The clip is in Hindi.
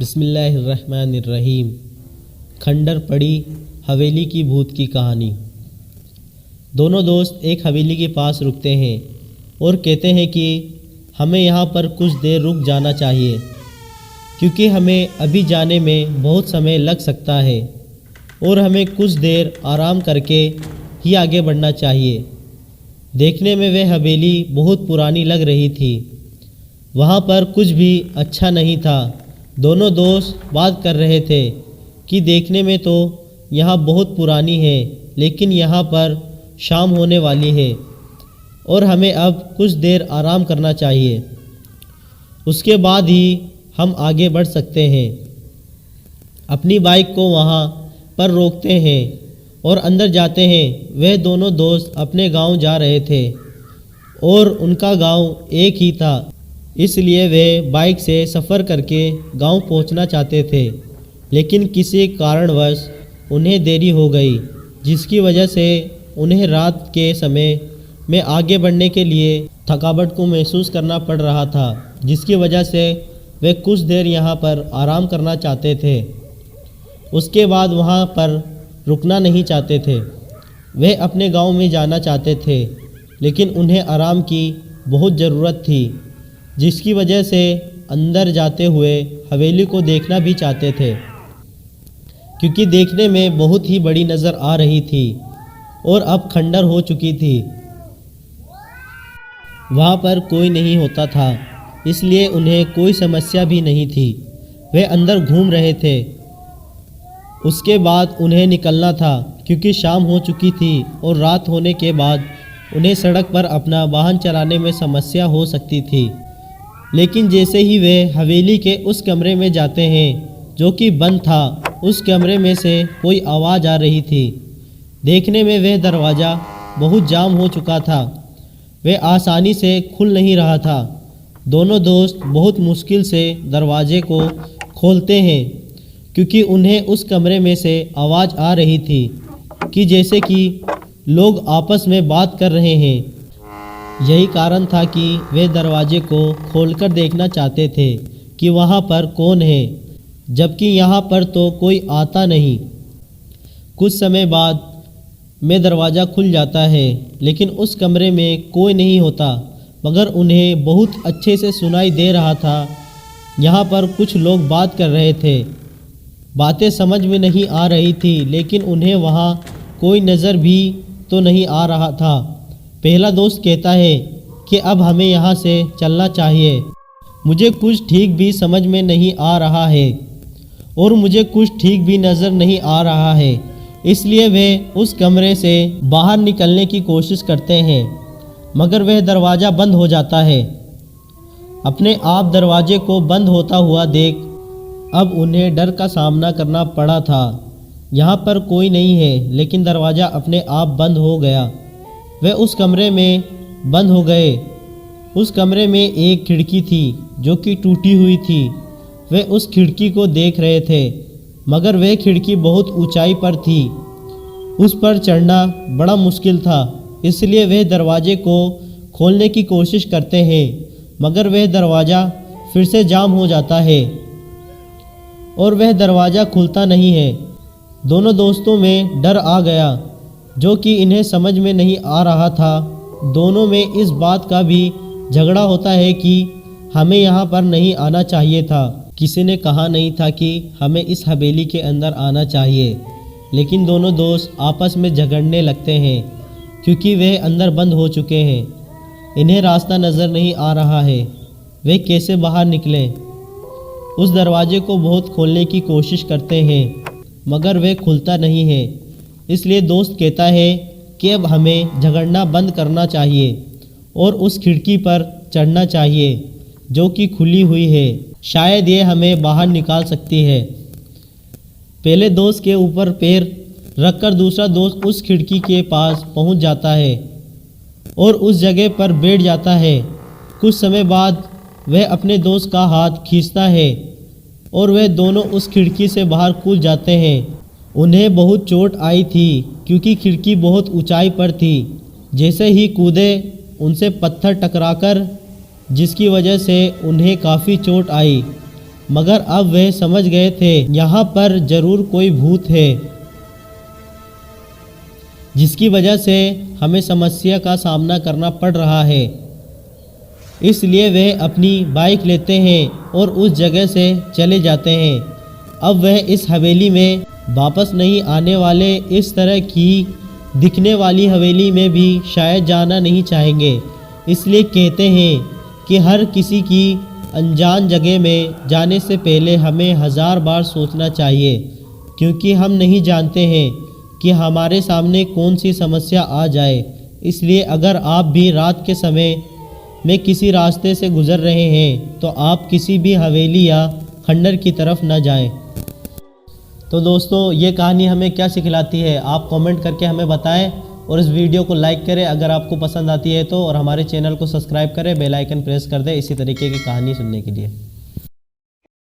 बिस्मिल्लाहिर्रहमानिर्रहीम। खंडर पड़ी हवेली की भूत की कहानी। दोनों दोस्त एक हवेली के पास रुकते हैं और कहते हैं कि हमें यहाँ पर कुछ देर रुक जाना चाहिए क्योंकि हमें अभी जाने में बहुत समय लग सकता है और हमें कुछ देर आराम करके ही आगे बढ़ना चाहिए। देखने में वह हवेली बहुत पुरानी लग रही थी। वहाँ पर कुछ भी अच्छा नहीं था। दोनों दोस्त बात कर रहे थे कि देखने में तो यहाँ बहुत पुरानी है, लेकिन यहाँ पर शाम होने वाली है और हमें अब कुछ देर आराम करना चाहिए। उसके बाद ही हम आगे बढ़ सकते हैं। अपनी बाइक को वहाँ पर रोकते हैं और अंदर जाते हैं। वह दोनों दोस्त अपने गांव जा रहे थे और उनका गांव एक ही था, इसलिए वे बाइक से सफ़र करके गांव पहुंचना चाहते थे, लेकिन किसी कारणवश उन्हें देरी हो गई, जिसकी वजह से उन्हें रात के समय में आगे बढ़ने के लिए थकावट को महसूस करना पड़ रहा था, जिसकी वजह से वे कुछ देर यहाँ पर आराम करना चाहते थे। उसके बाद वहाँ पर रुकना नहीं चाहते थे। वे अपने गांव में जाना चाहते थे, लेकिन उन्हें आराम की बहुत ज़रूरत थी, जिसकी वजह से अंदर जाते हुए हवेली को देखना भी चाहते थे, क्योंकि देखने में बहुत ही बड़ी नज़र आ रही थी और अब खंडर हो चुकी थी। वहाँ पर कोई नहीं होता था, इसलिए उन्हें कोई समस्या भी नहीं थी। वे अंदर घूम रहे थे। उसके बाद उन्हें निकलना था क्योंकि शाम हो चुकी थी और रात होने के बाद उन्हें सड़क पर अपना वाहन चलाने में समस्या हो सकती थी। लेकिन जैसे ही वे हवेली के उस कमरे में जाते हैं जो कि बंद था, उस कमरे में से कोई आवाज़ आ रही थी। देखने में वह दरवाज़ा बहुत जाम हो चुका था। वह आसानी से खुल नहीं रहा था। दोनों दोस्त बहुत मुश्किल से दरवाजे को खोलते हैं क्योंकि उन्हें उस कमरे में से आवाज़ आ रही थी कि जैसे कि लोग आपस में बात कर रहे हैं। यही कारण था कि वे दरवाजे को खोलकर देखना चाहते थे कि वहाँ पर कौन है, जबकि यहाँ पर तो कोई आता नहीं। कुछ समय बाद में दरवाज़ा खुल जाता है, लेकिन उस कमरे में कोई नहीं होता, मगर उन्हें बहुत अच्छे से सुनाई दे रहा था। यहाँ पर कुछ लोग बात कर रहे थे। बातें समझ में नहीं आ रही थी, लेकिन उन्हें वहाँ कोई नज़र भी तो नहीं आ रहा था। पहला दोस्त कहता है कि अब हमें यहाँ से चलना चाहिए। मुझे कुछ ठीक भी समझ में नहीं आ रहा है और मुझे कुछ ठीक भी नज़र नहीं आ रहा है, इसलिए वे उस कमरे से बाहर निकलने की कोशिश करते हैं, मगर वह दरवाज़ा बंद हो जाता है। अपने आप दरवाजे को बंद होता हुआ देख अब उन्हें डर का सामना करना पड़ा था। यहाँ पर कोई नहीं है, लेकिन दरवाज़ा अपने आप बंद हो गया। वे उस कमरे में बंद हो गए। उस कमरे में एक खिड़की थी जो कि टूटी हुई थी। वे उस खिड़की को देख रहे थे, मगर वह खिड़की बहुत ऊंचाई पर थी। उस पर चढ़ना बड़ा मुश्किल था, इसलिए वे दरवाजे को खोलने की कोशिश करते हैं, मगर वह दरवाज़ा फिर से जाम हो जाता है और वह दरवाज़ा खुलता नहीं है। दोनों दोस्तों में डर आ गया, जो कि इन्हें समझ में नहीं आ रहा था। दोनों में इस बात का भी झगड़ा होता है कि हमें यहाँ पर नहीं आना चाहिए था। किसी ने कहा नहीं था कि हमें इस हवेली के अंदर आना चाहिए, लेकिन दोनों दोस्त आपस में झगड़ने लगते हैं क्योंकि वे अंदर बंद हो चुके हैं। इन्हें रास्ता नज़र नहीं आ रहा है। वे कैसे बाहर निकलें? उस दरवाजे को बहुत खोलने की कोशिश करते हैं, मगर वे खुलता नहीं है। इसलिए दोस्त कहता है कि अब हमें झगड़ना बंद करना चाहिए और उस खिड़की पर चढ़ना चाहिए जो कि खुली हुई है। शायद ये हमें बाहर निकाल सकती है। पहले दोस्त के ऊपर पैर रखकर दूसरा दोस्त उस खिड़की के पास पहुंच जाता है और उस जगह पर बैठ जाता है। कुछ समय बाद वह अपने दोस्त का हाथ खींचता है और वह दोनों उस खिड़की से बाहर कूद जाते हैं। उन्हें बहुत चोट आई थी क्योंकि खिड़की बहुत ऊंचाई पर थी। जैसे ही कूदे उनसे पत्थर टकराकर, जिसकी वजह से उन्हें काफ़ी चोट आई। मगर अब वे समझ गए थे यहाँ पर जरूर कोई भूत है, जिसकी वजह से हमें समस्या का सामना करना पड़ रहा है। इसलिए वे अपनी बाइक लेते हैं और उस जगह से चले जाते हैं। अब वह इस हवेली में वापस नहीं आने वाले। इस तरह की दिखने वाली हवेली में भी शायद जाना नहीं चाहेंगे। इसलिए कहते हैं कि हर किसी की अनजान जगह में जाने से पहले हमें 1000 बार सोचना चाहिए, क्योंकि हम नहीं जानते हैं कि हमारे सामने कौन सी समस्या आ जाए। इसलिए अगर आप भी रात के समय में किसी रास्ते से गुज़र रहे हैं तो आप किसी भी हवेली या खंडर की तरफ न जाएं। तो दोस्तों, ये कहानी हमें क्या सिखलाती है, आप कमेंट करके हमें बताएं और इस वीडियो को लाइक करें अगर आपको पसंद आती है तो, और हमारे चैनल को सब्सक्राइब करें, बेल आइकन प्रेस कर दें इसी तरीके की कहानी सुनने के लिए।